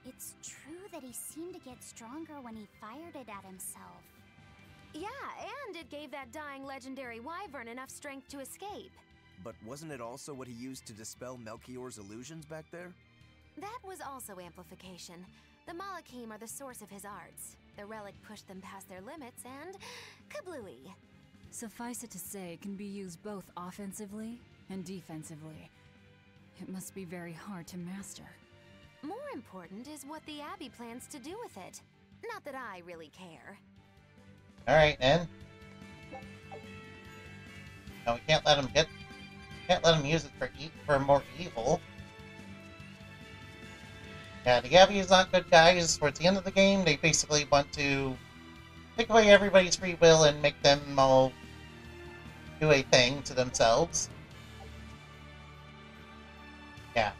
It's true that he seemed to get stronger when he fired it at himself. Yeah, and it gave that dying legendary wyvern enough strength to escape. But wasn't it also what he used to dispel Melchior's illusions back there? That was also amplification. The Malachim are the source of his arts. The relic pushed them past their limits and... kablooey. Suffice it to say, it can be used both offensively and defensively. It must be very hard to master. More important is what the Abbey plans to do with it. Not that I really care. Alright, then. No, we can't let him use it for more evil. Yeah, the Abbey is not good guys. Towards the end of the game, they basically want to take away everybody's free will and make them all do a thing to themselves. Yeah.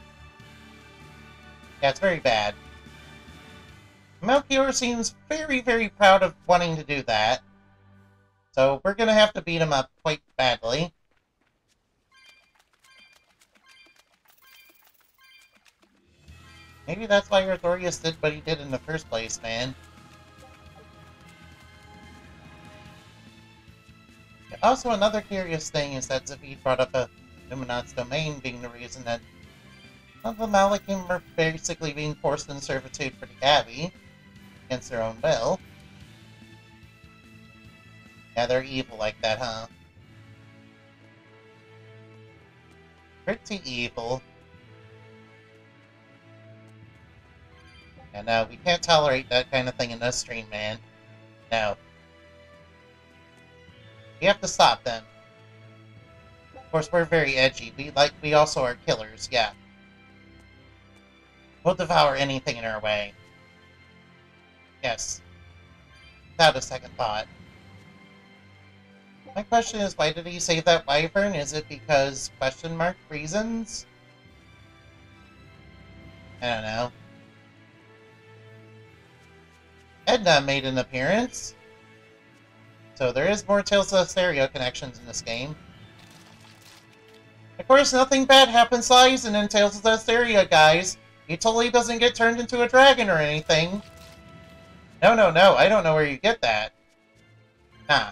Yeah, it's very bad. Melchior seems very, very proud of wanting to do that. So we're gonna have to beat him up quite badly. Maybe that's why Arthurius did what he did in the first place, man. Also, another curious thing is that Zavid brought up a Illuminat's domain being the reason that some of the Malachim are basically being forced in servitude for the Abbey against their own will. Yeah, they're evil like that, huh? Pretty evil. And no, we can't tolerate that kind of thing in this stream, man. No. We have to stop them. Of course, we're very edgy. We also are killers, yeah. We'll devour anything in our way. Yes. Without a second thought. My question is, why did he save that wyvern? Is it because question mark reasons? I don't know. Edna made an appearance. So there is more Tales of Berseria connections in this game. Of course, nothing bad happens to Aizen in Tales of Berseria, guys. He totally doesn't get turned into a dragon or anything. No, I don't know where you get that. Nah.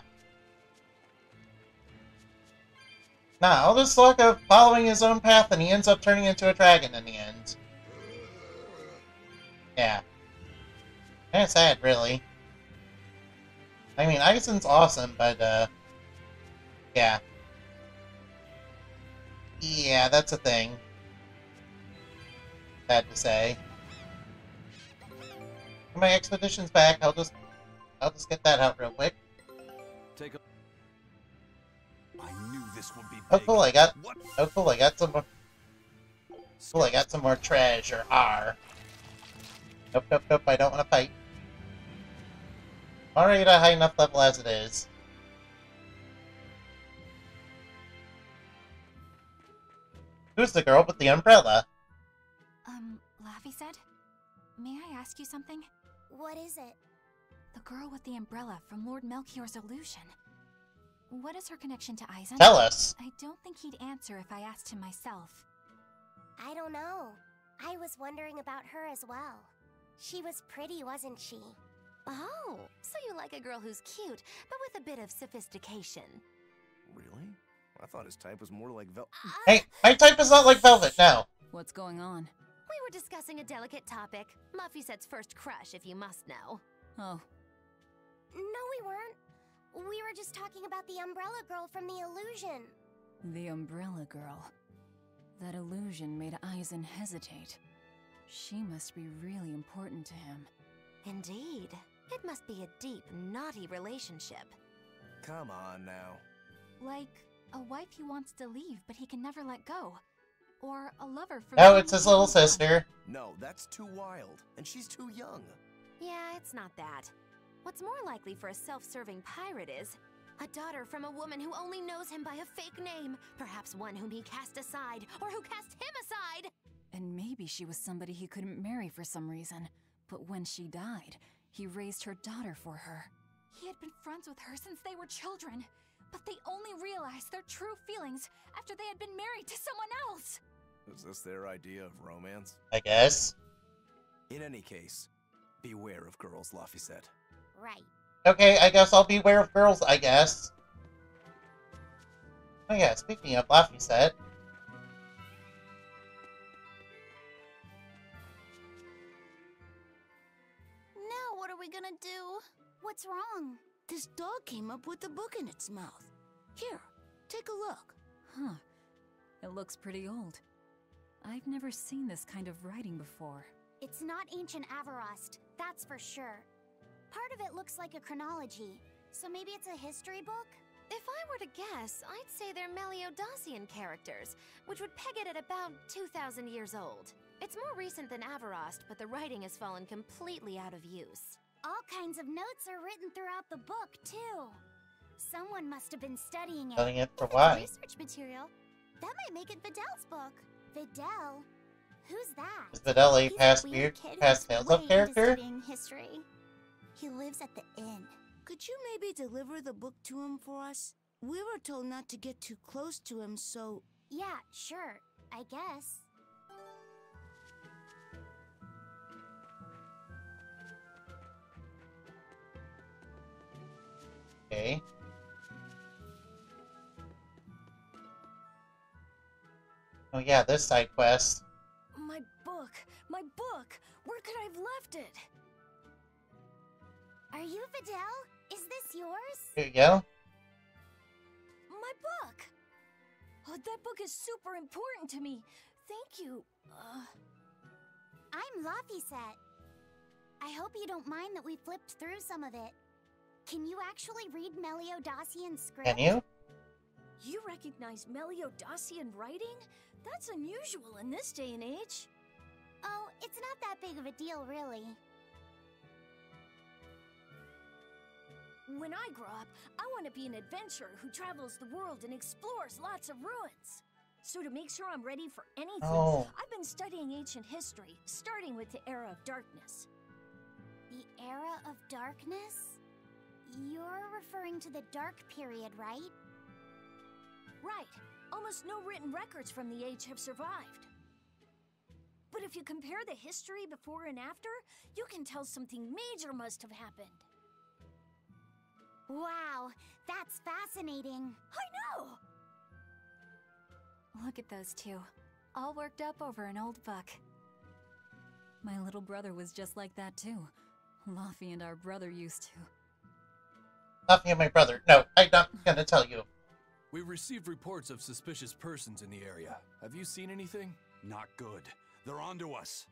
All this talk of following his own path and he ends up turning into a dragon in the end. Yeah. Kinda sad, really. I mean, Aizen's awesome, but, yeah. Yeah, that's a thing. Sad to say. When my expedition's back, I'll just get that out real quick. Take a... I knew this would be Oh big. cool, I got What? oh cool, I got some more cool, I got some more treasure. R. Nope, nope, nope, I don't want to fight. Already at a high enough level as it is. Who's the girl with the umbrella? Laffy said? May I ask you something? What is it? The girl with the umbrella from Lord Melchior's illusion. What is her connection to Aizen? Tell us. I don't think he'd answer if I asked him myself. I don't know. I was wondering about her as well. She was pretty, wasn't she? Oh, so you like a girl who's cute, but with a bit of sophistication. Really? I thought his type was more like Hey, my type is not like Velvet now. What's going on? We were discussing a delicate topic. Laffysette's first crush, if you must know. Oh. No, we weren't. We were just talking about the umbrella girl from the illusion. The umbrella girl. That illusion made Aizen hesitate. She must be really important to him. Indeed. It must be a deep, naughty relationship. Come on now. Like a wife he wants to leave, but he can never let go. Or a lover for... Oh, it's his little sister. No, that's too wild. And she's too young. Yeah, it's not that. What's more likely for a self-serving pirate is a daughter from a woman who only knows him by a fake name. Perhaps one whom he cast aside, or who cast him aside. And maybe she was somebody he couldn't marry for some reason. But when she died, he raised her daughter for her. He had been friends with her since they were children. But they only realized their true feelings after they had been married to someone else. Is this their idea of romance? I guess. In any case, beware of girls, Laffy said. Right. Okay, I guess I'll beware of girls, I guess. Oh yeah, speaking of Laffy said. Now what are we gonna do? What's wrong? This dog came up with a book in its mouth. Here, take a look. Huh. It looks pretty old. I've never seen this kind of writing before. It's not ancient Avarost, that's for sure. Part of it looks like a chronology, so maybe it's a history book? If I were to guess, I'd say they're Meliodacian characters, which would peg it at about 2,000 years old. It's more recent than Avarost, but the writing has fallen completely out of use. All kinds of notes are written throughout the book, too. Someone must have been studying it. Studying it for If it's why? research material, that might make it Videl's book. Videl? Who's that? Is Videl a He's past weird kid past who's Tales way of into character? studying history. He lives at the inn. Could you maybe deliver the book to him for us? We were told not to get too close to him, so... Yeah, sure. I guess. Okay. Oh yeah, this side quest. My book! My book! Where could I have left it? Are you Videl? Is this yours? Here you go. My book! Oh, that book is super important to me. Thank you. I'm Laffy-set. I hope you don't mind that we flipped through some of it. Can you actually read Meliodacian script? Can you? You recognize Meliodacian writing? That's unusual in this day and age. Oh, it's not that big of a deal, really. When I grow up, I want to be an adventurer who travels the world and explores lots of ruins. So to make sure I'm ready for anything, I've been studying ancient history, starting with the Era of Darkness. The Era of Darkness? You're referring to the Dark Period, right? Right. Almost no written records from the age have survived. But if you compare the history before and after, you can tell something major must have happened. Wow, that's fascinating. I know! Look at those two, all worked up over an old book. My little brother was just like that too. Laffy and our brother used to. Laffy and my brother. No, I'm not gonna tell you. We've received reports of suspicious persons in the area. Have you seen anything? Not good. They're onto us.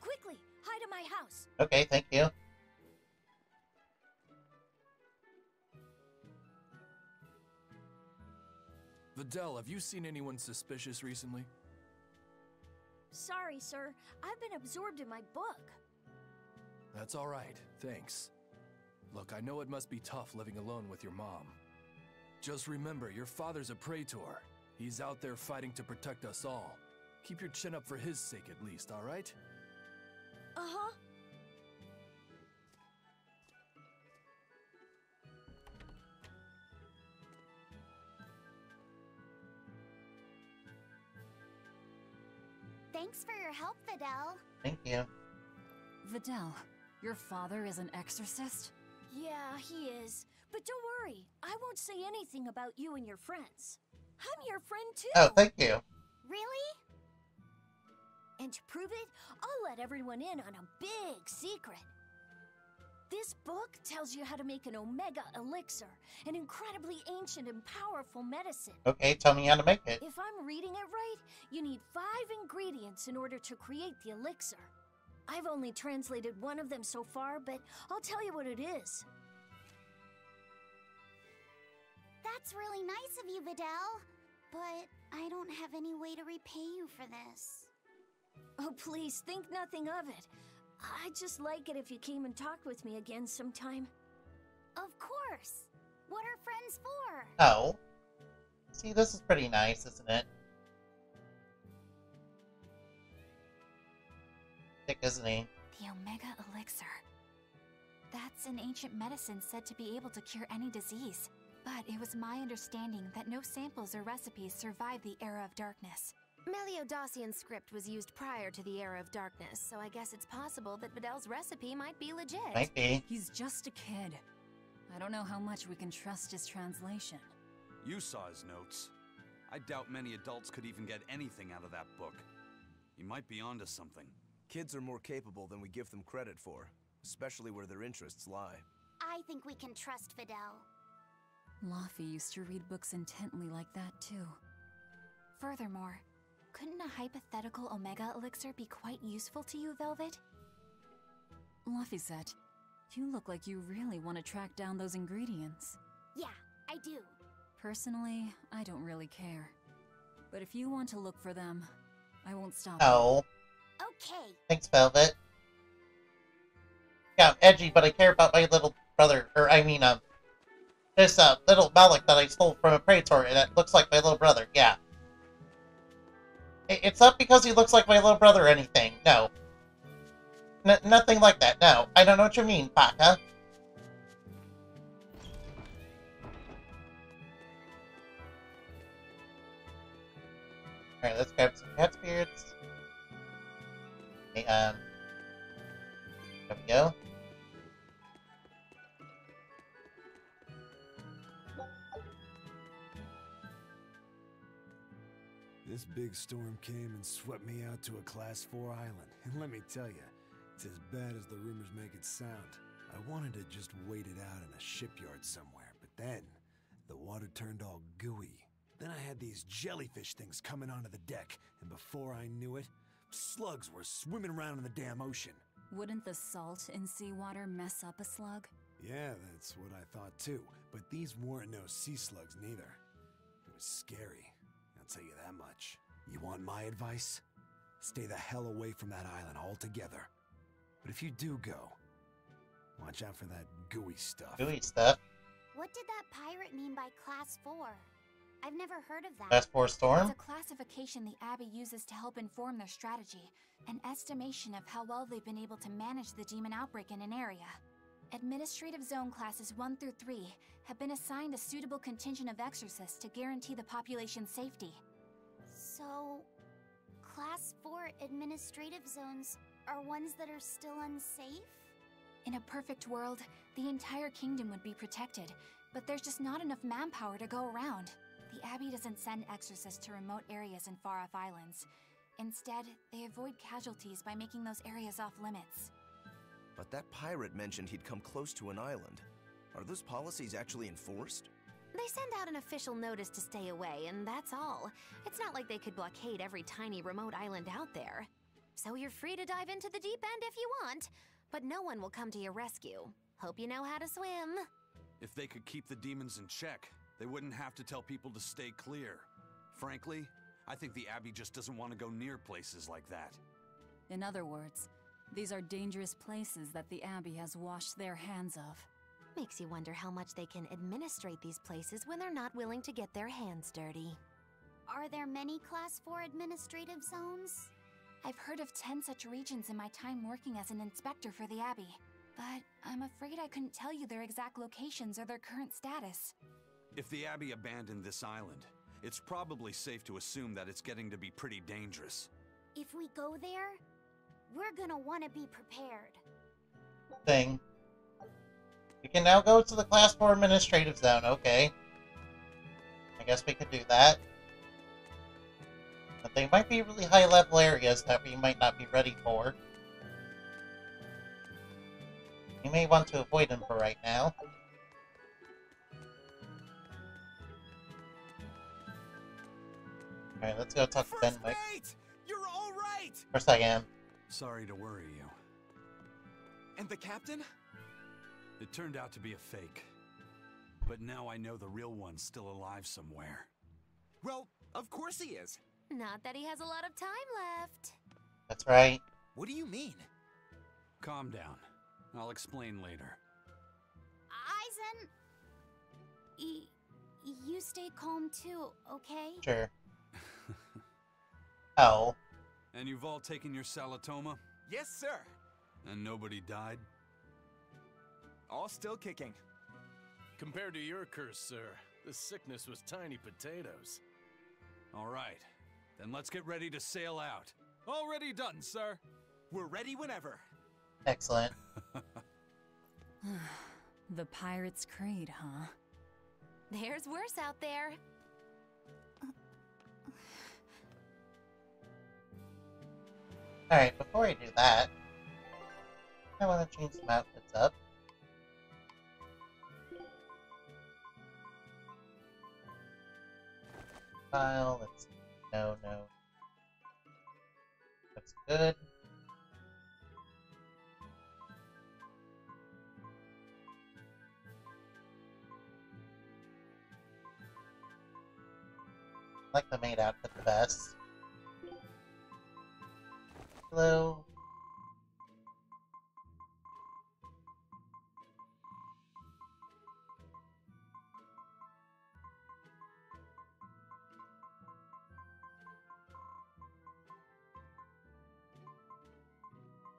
Quickly, hide in my house. Okay, thank you. Videl, have you seen anyone suspicious recently? Sorry, sir. I've been absorbed in my book. That's all right, thanks. Look, I know it must be tough living alone with your mom. Just remember, your father's a praetor. He's out there fighting to protect us all. Keep your chin up for his sake at least, all right? Uh-huh. Thanks for your help, Videl. Thank you. Videl, your father is an exorcist? Yeah, he is. But don't worry, I won't say anything about you and your friends. I'm your friend too. Oh, thank you. Really? And to prove it, I'll let everyone in on a big secret. This book tells you how to make an Omega Elixir, an incredibly ancient and powerful medicine. Okay, tell me how to make it. If I'm reading it right, you need 5 ingredients in order to create the elixir. I've only translated one of them so far, but I'll tell you what it is. That's really nice of you, Videl. But I don't have any way to repay you for this. Oh, please, think nothing of it. I'd just like it if you came and talked with me again sometime. Of course. What are friends for? Oh. See, this is pretty nice, isn't it? Thick, isn't he? The Omega Elixir. That's an ancient medicine said to be able to cure any disease. But it was my understanding that no samples or recipes survived the Era of Darkness. Meliodacian script was used prior to the Era of Darkness, so I guess it's possible that Videl's recipe might be legit. Might be. He's just a kid. I don't know how much we can trust his translation. You saw his notes. I doubt many adults could even get anything out of that book. He might be onto something. Kids are more capable than we give them credit for, especially where their interests lie. I think we can trust Videl. Laffy used to read books intently like that, too. Furthermore, couldn't a hypothetical Omega Elixir be quite useful to you, Velvet? Laffy-set, you look like you really want to track down those ingredients. Yeah, I do. Personally, I don't really care. But if you want to look for them, I won't stop Oh. Okay. Thanks, Velvet. Yeah, I'm edgy, but I care about my little brother. Or, I mean, this, little Malik that I stole from a praetor, and it looks like my little brother. Yeah. It's not because he looks like my little brother or anything. No. Nothing like that. No. I don't know what you mean, Baka. Alright, let's grab some cat spirits. Okay, there we go. This big storm came and swept me out to a Class 4 island. And let me tell you, it's as bad as the rumors make it sound. I wanted to just wait it out in a shipyard somewhere, but then the water turned all gooey. Then I had these jellyfish things coming onto the deck, and before I knew it, slugs were swimming around in the damn ocean. Wouldn't the salt in seawater mess up a slug? Yeah, that's what I thought too, but these weren't no sea slugs neither. It was scary, I'll tell you that much. You want my advice? Stay the hell away from that island altogether. But if you do go, watch out for that gooey stuff. Gooey stuff? What did that pirate mean by Class 4? I've never heard of that. Class 4 storm? It's a classification the Abbey uses to help inform their strategy, an estimation of how well they've been able to manage the demon outbreak in an area. Administrative Zone Classes 1 through 3 have been assigned a suitable contingent of exorcists to guarantee the population's safety. So, Class 4 administrative zones are ones that are still unsafe? In a perfect world, the entire kingdom would be protected, but there's just not enough manpower to go around. The Abbey doesn't send exorcists to remote areas and far-off islands. Instead, they avoid casualties by making those areas off-limits. But that pirate mentioned he'd come close to an island. Are those policies actually enforced? They send out an official notice to stay away, and that's all. It's not like they could blockade every tiny remote island out there. So you're free to dive into the deep end if you want, but no one will come to your rescue. Hope you know how to swim. If they could keep the demons in check, they wouldn't have to tell people to stay clear. Frankly, I think the Abbey just doesn't want to go near places like that. In other words, these are dangerous places that the Abbey has washed their hands of. Makes you wonder how much they can administrate these places when they're not willing to get their hands dirty. Are there many Class 4 administrative zones? I've heard of 10 such regions in my time working as an inspector for the Abbey, but I'm afraid I couldn't tell you their exact locations or their current status. If the Abbey abandoned this island, it's probably safe to assume that it's getting to be pretty dangerous. If we go there, we're gonna want to be prepared. Thing. We can now go to the Class 4 administrative zone, okay. I guess we could do that. But they might be really high-level areas that we might not be ready for. You may want to avoid them for right now. Alright, let's go talk to Benwick. You're all right! Of course I am. Sorry to worry you. And the captain? It turned out to be a fake. But now I know the real one's still alive somewhere. Well, of course he is. Not that he has a lot of time left. That's right. What do you mean? Calm down. I'll explain later. Aizen... you stay calm too, okay? Sure. Oh. And you've all taken your Salatoma? Yes, sir. And nobody died? All still kicking. Compared to your curse, sir, the sickness was tiny potatoes. All right. Then let's get ready to sail out. Already done, sir. We're ready whenever. Excellent. The Pirate's Creed, huh? There's worse out there. Alright, before I do that, I want to change some outfits up. File, let's see. No. Looks good. I like the maid outfit the best. Hello.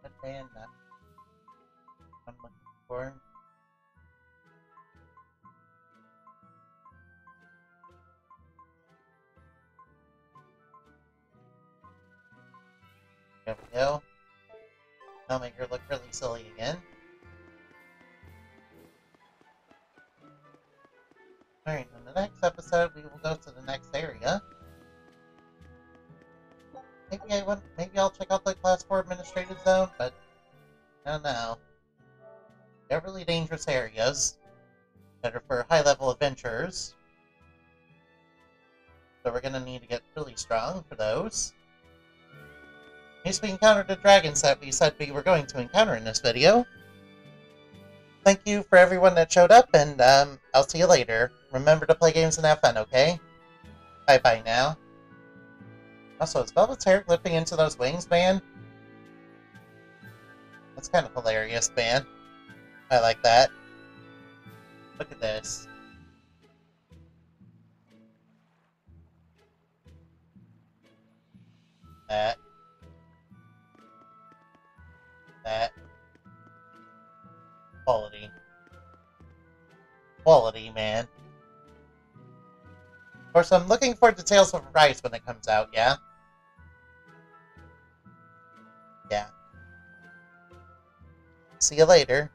That band I'm looking for. There we go. I'll make her look really silly again. Alright, in the next episode we will go to the next area. Maybe I'll check out the Class 4 administrative zone, but I don't know. They're really dangerous areas that are for high-level adventurers. So we're gonna need to get really strong for those. At least we encountered the dragons that we said we were going to encounter in this video. Thank you for everyone that showed up, and I'll see you later. Remember to play games and have fun, okay? Bye-bye now. Also, is Velvet's hair clipping into those wings, man? That's kind of hilarious, man. I like that. Look at this. That. Quality. Quality, man. Of course, I'm looking forward to Tales of Arise when it comes out, yeah? Yeah. See you later.